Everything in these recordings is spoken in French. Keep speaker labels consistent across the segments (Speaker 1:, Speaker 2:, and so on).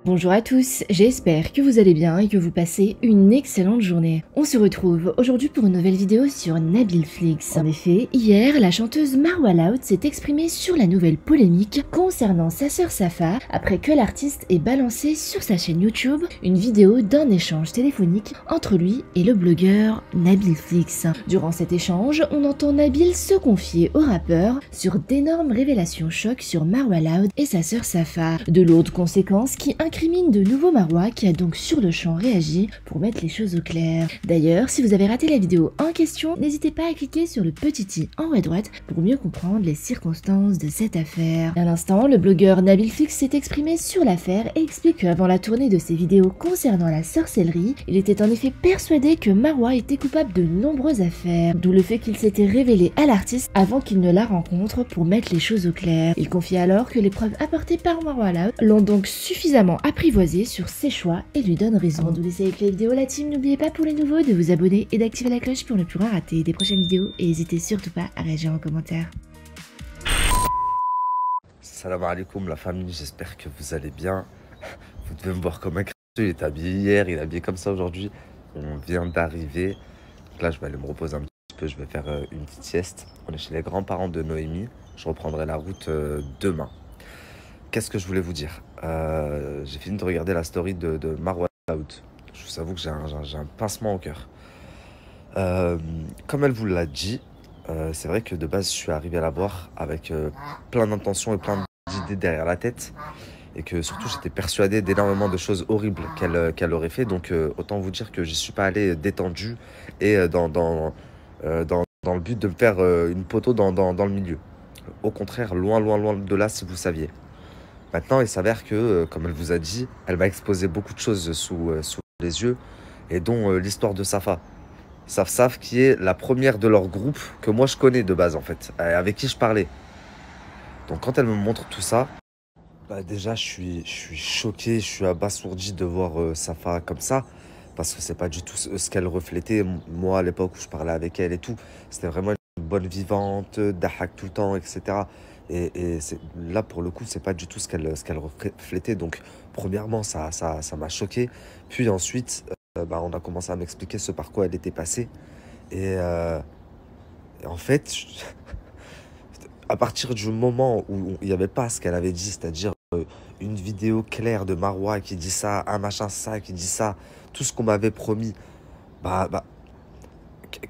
Speaker 1: Bonjour à tous, j'espère que vous allez bien et que vous passez une excellente journée. On se retrouve aujourd'hui pour une nouvelle vidéo sur Nabilflix. En effet, hier, la chanteuse Marwa Loud s'est exprimée sur la nouvelle polémique concernant sa sœur Safa après que l'artiste ait balancé sur sa chaîne YouTube une vidéo d'un échange téléphonique entre lui et le blogueur Nabilflix. Durant cet échange, on entend Nabil se confier au rappeur sur d'énormes révélations chocs sur Marwa Loud et sa sœur Safa, de lourdes conséquences qui incrimine de nouveau Marwa qui a donc sur le champ réagi pour mettre les choses au clair. D'ailleurs, si vous avez raté la vidéo en question, n'hésitez pas à cliquer sur le petit i en haut à droite pour mieux comprendre les circonstances de cette affaire. À l'instant, le blogueur Nabilflix s'est exprimé sur l'affaire et explique qu'avant la tournée de ses vidéos concernant la sorcellerie, il était en effet persuadé que Marwa était coupable de nombreuses affaires, d'où le fait qu'il s'était révélé à l'artiste avant qu'il ne la rencontre pour mettre les choses au clair. Il confie alors que les preuves apportées par Marwa Loud l'ont donc suffisamment apprivoisé sur ses choix et lui donne raison. Avant de vous laisser avec la vidéo, la team, n'oubliez pas pour les nouveaux de vous abonner et d'activer la cloche pour ne plus rien rater des prochaines vidéos et n'hésitez surtout pas à réagir en commentaire.
Speaker 2: Salam alaikum la famille, j'espère que vous allez bien. Vous devez me voir comme un crétin, il est habillé hier, il est habillé comme ça aujourd'hui. On vient d'arriver, donc là je vais aller me reposer un petit peu, je vais faire une petite sieste. On est chez les grands-parents de Noémie, je reprendrai la route demain. Qu'est-ce que je voulais vous dire? J'ai fini de regarder la story de Marwa Loud. Je vous avoue que j'ai un pincement au cœur. Comme elle vous l'a dit, c'est vrai que de base je suis arrivé à la voir avec plein d'intentions et plein d'idées derrière la tête. Et que surtout j'étais persuadé d'énormément de choses horribles qu'elle aurait fait. Donc autant vous dire que je suis pas allé détendu et dans le but de me faire une poteau dans le milieu. Au contraire, loin de là si vous saviez. Maintenant, il s'avère que, comme elle vous a dit, elle m'a exposé beaucoup de choses sous les yeux, et dont l'histoire de Safa. Saf qui est la première de leur groupe que moi je connais de base en fait, avec qui je parlais. Donc quand elle me montre tout ça, bah déjà je suis choqué, je suis abasourdi de voir Safa comme ça, parce que c'est pas du tout ce qu'elle reflétait. Moi à l'époque où je parlais avec elle et tout, c'était vraiment une bonne vivante, dahak tout le temps, etc. Et là, pour le coup, c'est pas du tout ce qu'elle reflétait. Donc, premièrement, ça m'a choqué. Puis ensuite, bah, on a commencé à m'expliquer ce par quoi elle était passée. Et en fait, à partir du moment où il n'y avait pas ce qu'elle avait dit, c'est-à-dire une vidéo claire de Marwa qui dit ça, un machin ça qui dit ça, tout ce qu'on m'avait promis, bah,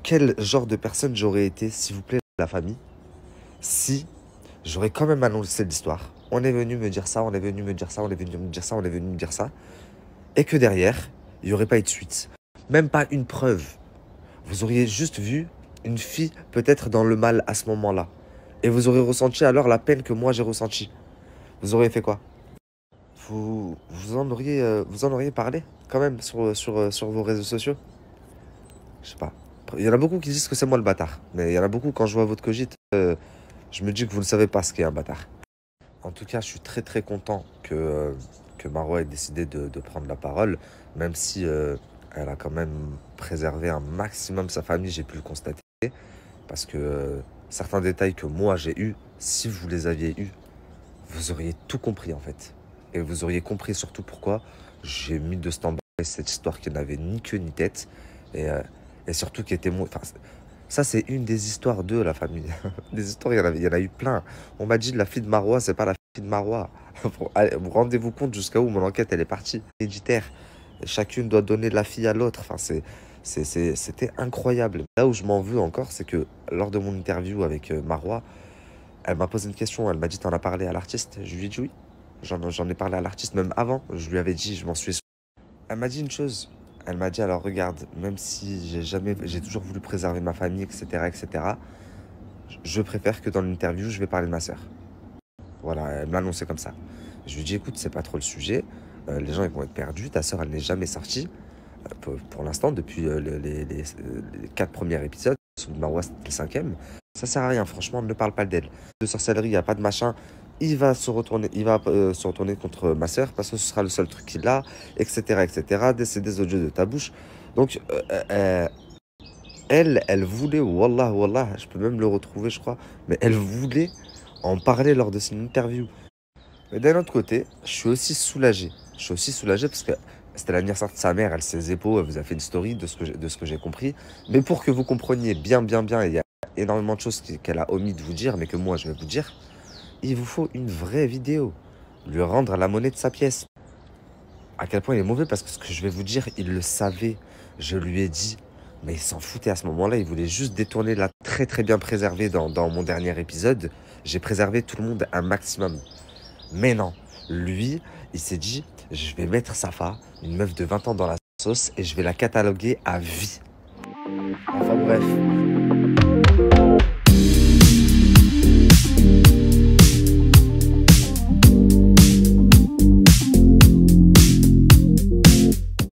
Speaker 2: quel genre de personne j'aurais été, s'il vous plaît, la famille, si j'aurais quand même annoncé l'histoire. On est venu me dire ça, on est venu me dire ça, on est venu me dire ça, on est venu me dire ça. Et que derrière, il n'y aurait pas eu de suite. Même pas une preuve. Vous auriez juste vu une fille peut-être dans le mal à ce moment-là. Et vous aurez ressenti alors la peine que moi j'ai ressentie. Vous auriez fait quoi? Vous en auriez parlé quand même sur vos réseaux sociaux? Je sais pas. Il y en a beaucoup qui disent que c'est moi le bâtard. Mais il y en a beaucoup, quand je vois votre cogite, je me dis que vous ne savez pas ce qu'est un bâtard. En tout cas, je suis très content que Marwa ait décidé de prendre la parole, même si elle a quand même préservé un maximum sa famille, j'ai pu le constater. Parce que certains détails que moi j'ai eus, si vous les aviez eus, vous auriez tout compris en fait. Et vous auriez compris surtout pourquoi j'ai mis de stand-by cette histoire qui n'avait ni queue ni tête. Et surtout qui était... Enfin, ça, c'est une des histoires de la famille. Des histoires, il y en a eu plein. On m'a dit la fille de Marwa, c'est pas la fille de Marwa. Vous rendez-vous compte jusqu'à où mon enquête elle est partie. Héréditaire. Chacune doit donner la fille à l'autre. Enfin, c'était incroyable. Là où je m'en veux encore, c'est que lors de mon interview avec Marwa, elle m'a posé une question. Elle m'a dit, t'en as parlé à l'artiste? Je lui ai dit oui. J'en ai parlé à l'artiste même avant. Je lui avais dit, je m'en suis... Elle m'a dit une chose. Elle m'a dit, alors regarde, même si j'ai toujours voulu préserver ma famille, etc., je préfère que dans l'interview, je vais parler de ma sœur. Voilà, elle m'a annoncé comme ça. Je lui ai dit, écoute, c'est pas trop le sujet. Les gens, ils vont être perdus. Ta sœur, elle n'est jamais sortie. Pour l'instant, depuis les 4 premiers épisodes. Marwa, c'était le 5e. Ça sert à rien, franchement, ne parle pas d'elle. De sorcellerie, il n'y a pas de machin. Il va se retourner contre ma sœur parce que ce sera le seul truc qu'il a, etc., C'est des audios de ta bouche. Donc, elle voulait, wallah, je peux même le retrouver, je crois, mais elle voulait en parler lors de son interview. Mais d'un autre côté, je suis aussi soulagé Je suis aussi soulagé parce que c'était l'anniversaire de sa mère, elle s'est zépo, elle vous a fait une story de ce que j'ai compris. Mais pour que vous compreniez bien, il y a énormément de choses qu'elle a omis de vous dire, mais que moi je vais vous dire, il vous faut une vraie vidéo. Lui rendre la monnaie de sa pièce. À quel point il est mauvais, parce que ce que je vais vous dire, il le savait. Je lui ai dit, mais il s'en foutait à ce moment-là. Il voulait juste détourner la très bien préservée dans mon dernier épisode. J'ai préservé tout le monde un maximum. Mais non, lui, il s'est dit, je vais mettre Safa, une meuf de 20 ans dans la sauce, et je vais la cataloguer à vie. Enfin bref,